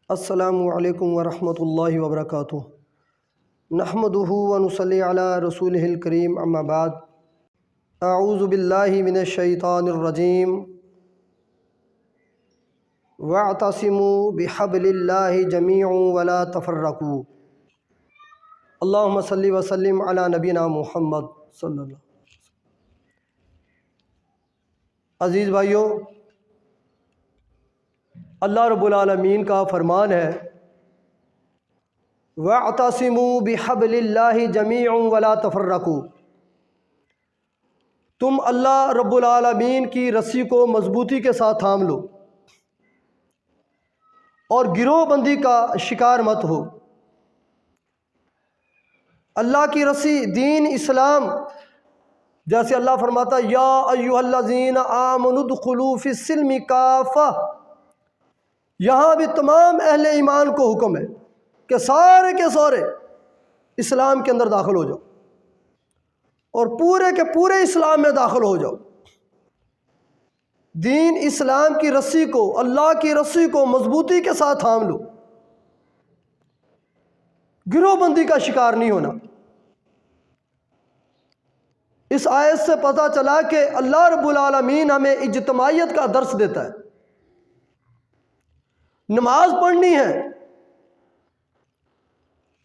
السلام علیکم ورحمۃ اللہ وبرکاتہ۔ نحمدہ ونصلی علی رسولہ الکریم، اما بعد۔ اعوذ باللہ من الشیطان الرجیم۔ واعتصموا بحبل اللہ جمیعا ولا تفرقوا۔ اللہم صلی وسلم علی نبینا محمد صلی اللہ علیہ وسلم۔ عزیز بھائیو، اللہ رب العالمین کا فرمان ہے وَاعْتَصِمُوا بِحَبْلِ اللَّهِ جَمِيعًا وَلَا تَفَرَّقُوا۔ تم اللہ رب العالمین کی رسی کو مضبوطی کے ساتھ تھام لو اور گروہ بندی کا شکار مت ہو۔ اللہ کی رسی دین اسلام، جیسے اللہ فرماتا ہے یا ایھا الذین آمنوا ادخلوا فی السلم کافہ، یہاں بھی تمام اہل ایمان کو حکم ہے کہ سارے کے سارے اسلام کے اندر داخل ہو جاؤ اور پورے کے پورے اسلام میں داخل ہو جاؤ۔ دین اسلام کی رسی کو، اللہ کی رسی کو مضبوطی کے ساتھ تھام لو، گروہ بندی کا شکار نہیں ہونا۔ اس آیت سے پتہ چلا کہ اللہ رب العالمین ہمیں اجتماعیت کا درس دیتا ہے۔ نماز پڑھنی ہے،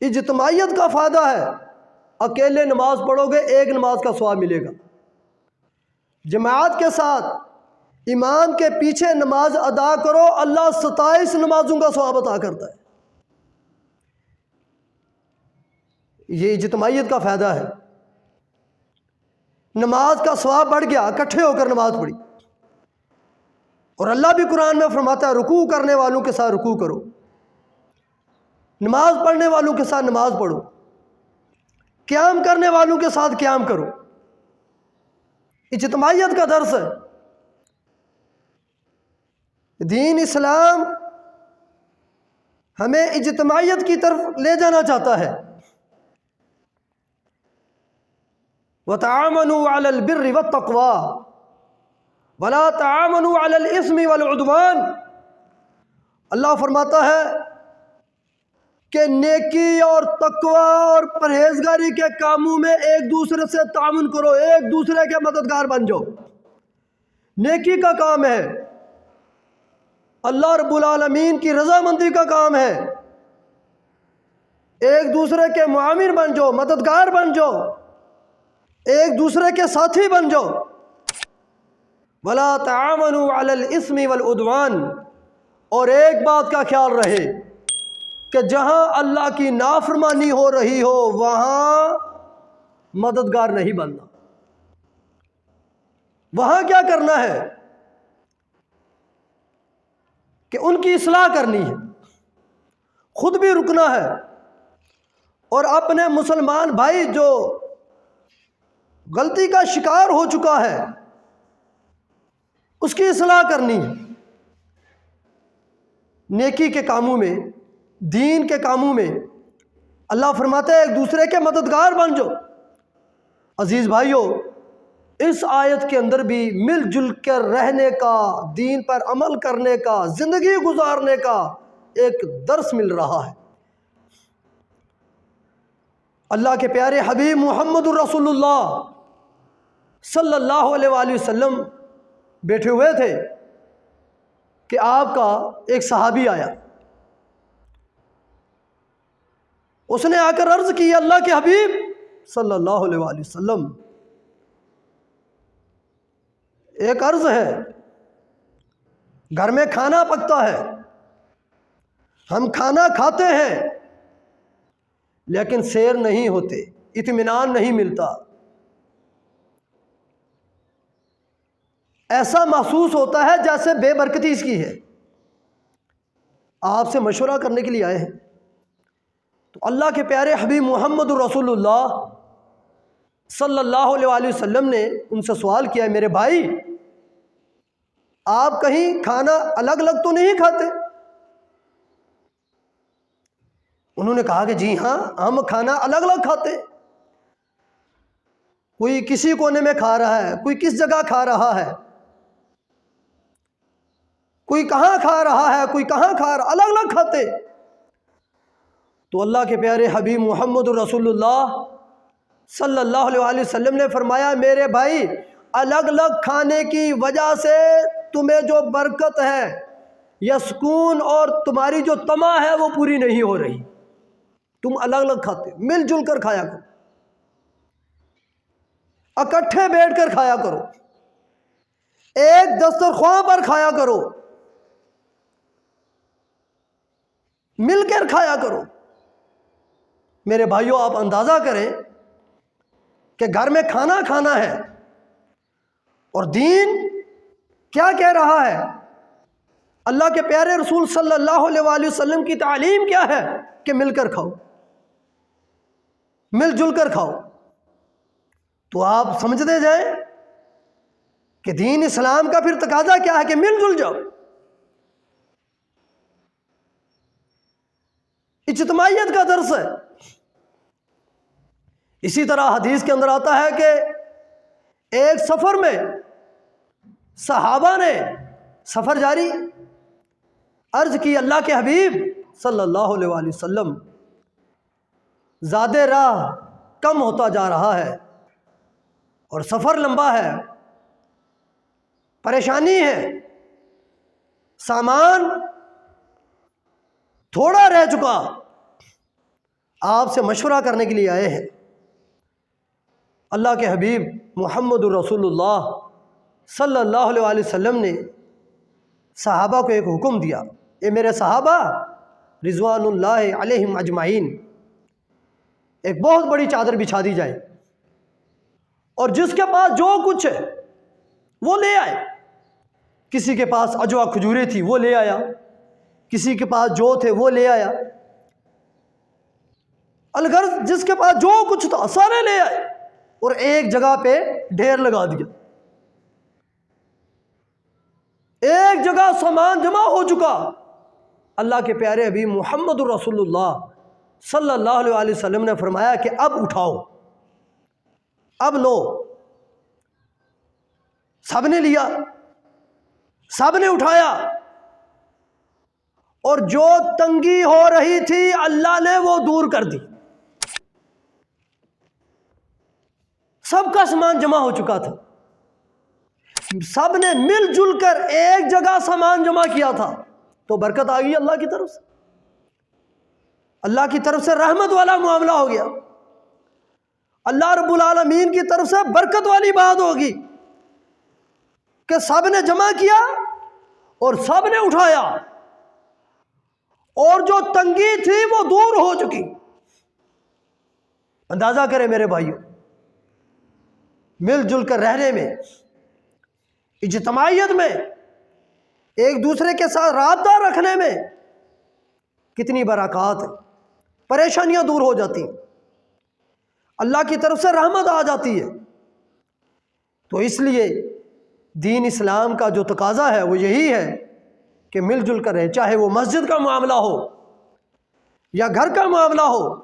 اجتماعیت کا فائدہ ہے۔ اکیلے نماز پڑھو گے ایک نماز کا ثواب ملے گا، جماعت کے ساتھ امام کے پیچھے نماز ادا کرو، اللہ 27 نمازوں کا ثواب عطا کرتا ہے۔ یہ اجتماعیت کا فائدہ ہے۔ نماز کا ثواب بڑھ گیا، اکٹھے ہو کر نماز پڑھی۔ اور اللہ بھی قرآن میں فرماتا ہے رکوع کرنے والوں کے ساتھ رکوع کرو، نماز پڑھنے والوں کے ساتھ نماز پڑھو، قیام کرنے والوں کے ساتھ قیام کرو۔ اجتماعیت کا درس ہے۔ دین اسلام ہمیں اجتماعیت کی طرف لے جانا چاہتا ہے۔ وَتَعَاوَنُوا عَلَى الْبِرِّ وَالتَّقْوَىٰ وَلَا تَعَاوَنُوا عَلَى الْإِثْمِ وَالْعُدْوَانِ۔ اللہ فرماتا ہے کہ نیکی اور تقوی اور پرہیزگاری کے کاموں میں ایک دوسرے سے تعاون کرو، ایک دوسرے کے مددگار بن جاؤ۔ نیکی کا کام ہے، اللہ رب العالمین کی رضامندی کا کام ہے۔ ایک دوسرے کے معاون بن جاؤ، مددگار بن جاؤ، ایک دوسرے کے ساتھی بن جاؤ۔ وَلَا تَعَاوَنُوا عَلَى الْإِثْمِ وَالْعُدْوَانِ۔ اور ایک بات کا خیال رہے کہ جہاں اللہ کی نافرمانی ہو رہی ہو وہاں مددگار نہیں بننا۔ وہاں کیا کرنا ہے کہ ان کی اصلاح کرنی ہے، خود بھی رکنا ہے، اور اپنے مسلمان بھائی جو غلطی کا شکار ہو چکا ہے اس کی اصلاح کرنی ہے۔ نیکی کے کاموں میں، دین کے کاموں میں اللہ فرماتا ہے ایک دوسرے کے مددگار بن جاؤ۔ عزیز بھائیو، اس آیت کے اندر بھی مل جل کر رہنے کا، دین پر عمل کرنے کا، زندگی گزارنے کا ایک درس مل رہا ہے۔ اللہ کے پیارے حبیب محمد الرسول اللہ صلی اللہ علیہ وآلہ وسلم بیٹھے ہوئے تھے کہ آپ کا ایک صحابی آیا۔ اس نے آ کر عرض کی اللہ کے حبیب صلی اللہ علیہ وآلہ وسلم، ایک عرض ہے، گھر میں کھانا پکتا ہے، ہم کھانا کھاتے ہیں لیکن سیر نہیں ہوتے، اطمینان نہیں ملتا، ایسا محسوس ہوتا ہے جیسے بے برکتی اس کی ہے۔ آپ سے مشورہ کرنے کے لیے آئے ہیں۔ تو اللہ کے پیارے حبیب محمد الرسول اللہ صلی اللہ علیہ وآلہ وسلم نے ان سے سوال کیا، میرے بھائی آپ کہیں کھانا الگ الگ تو نہیں کھاتے؟ انہوں نے کہا کہ جی ہاں، ہم کھانا الگ الگ کھاتے، کوئی کسی کونے میں کھا رہا ہے، کوئی کس جگہ کھا رہا ہے، کوئی کہاں کھا رہا ہے، کوئی کہاں کھا رہا، الگ الگ کھاتے۔ تو اللہ کے پیارے حبیب محمد رسول اللہ صلی اللہ علیہ وسلم نے فرمایا میرے بھائی الگ الگ کھانے کی وجہ سے تمہیں جو برکت ہے یا سکون اور تمہاری جو طمع ہے وہ پوری نہیں ہو رہی۔ تم الگ الگ کھاتے، مل جل کر کھایا کرو، اکٹھے بیٹھ کر کھایا کرو، ایک دسترخوان پر کھایا کرو، مل کر کھایا کرو۔ میرے بھائیوں آپ اندازہ کریں کہ گھر میں کھانا کھانا ہے اور دین کیا کہہ رہا ہے، اللہ کے پیارے رسول صلی اللہ علیہ وسلم کی تعلیم کیا ہے کہ مل کر کھاؤ، مل جل کر کھاؤ۔ تو آپ سمجھتے جائیں کہ دین اسلام کا پھر تقاضا کیا ہے کہ مل جل جاؤ، اجتماعیت کا درس ہے۔ اسی طرح حدیث کے اندر آتا ہے کہ ایک سفر میں صحابہ نے سفر جاری عرض کی اللہ کے حبیب صلی اللہ علیہ وسلم زیادہ راہ کم ہوتا جا رہا ہے اور سفر لمبا ہے، پریشانی ہے، سامان تھوڑا رہ چکا، آپ سے مشورہ کرنے کے لیے آئے ہیں۔ اللہ کے حبیب محمد رسول اللہ صلی اللہ علیہ وسلم نے صحابہ کو ایک حکم دیا، اے میرے صحابہ رضوان اللہ علیہم اجمعین، ایک بہت بڑی چادر بچھا دی جائے اور جس کے پاس جو کچھ ہے وہ لے آئے۔ کسی کے پاس اجوا کھجوریں تھی وہ لے آیا، کسی کے پاس جو تھے وہ لے آیا، الغرض جس کے پاس جو کچھ تھا سارے لے آئے اور ایک جگہ پہ ڈھیر لگا دیا۔ ایک جگہ سامان جمع ہو چکا۔ اللہ کے پیارے حبیب محمد رسول اللہ صلی اللہ علیہ وسلم نے فرمایا کہ اب اٹھاؤ، اب لو۔ سب نے لیا، سب نے اٹھایا، اور جو تنگی ہو رہی تھی اللہ نے وہ دور کر دی۔ سب کا سامان جمع ہو چکا تھا، سب نے مل جل کر ایک جگہ سامان جمع کیا تھا، تو برکت آ گئی اللہ کی طرف سے، اللہ کی طرف سے رحمت والا معاملہ ہو گیا، اللہ رب العالمین کی طرف سے برکت والی بات ہوگی کہ سب نے جمع کیا اور سب نے اٹھایا، اور جو تنگی تھی وہ دور ہو چکی۔ اندازہ کریں میرے بھائیوں، مل جل کر رہنے میں، اجتماعیت میں، ایک دوسرے کے ساتھ رابطہ رکھنے میں کتنی برکات ہے، پریشانیاں دور ہو جاتی ہیں، اللہ کی طرف سے رحمت آ جاتی ہے۔ تو اس لیے دین اسلام کا جو تقاضا ہے وہ یہی ہے کہ مل جل کر رہے، چاہے وہ مسجد کا معاملہ ہو یا گھر کا معاملہ ہو،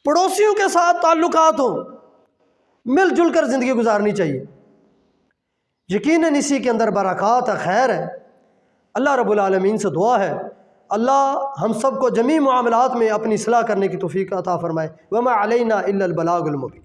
پڑوسیوں کے ساتھ تعلقات ہوں، مل جل کر زندگی گزارنی چاہیے۔ یقیناً اسی کے اندر برکات ہے، خیر ہے۔ اللہ رب العالمین سے دعا ہے اللہ ہم سب کو جمیع معاملات میں اپنی اصلاح کرنے کی توفیق عطا فرمائے۔ وما علینا الا البلاغ المبین۔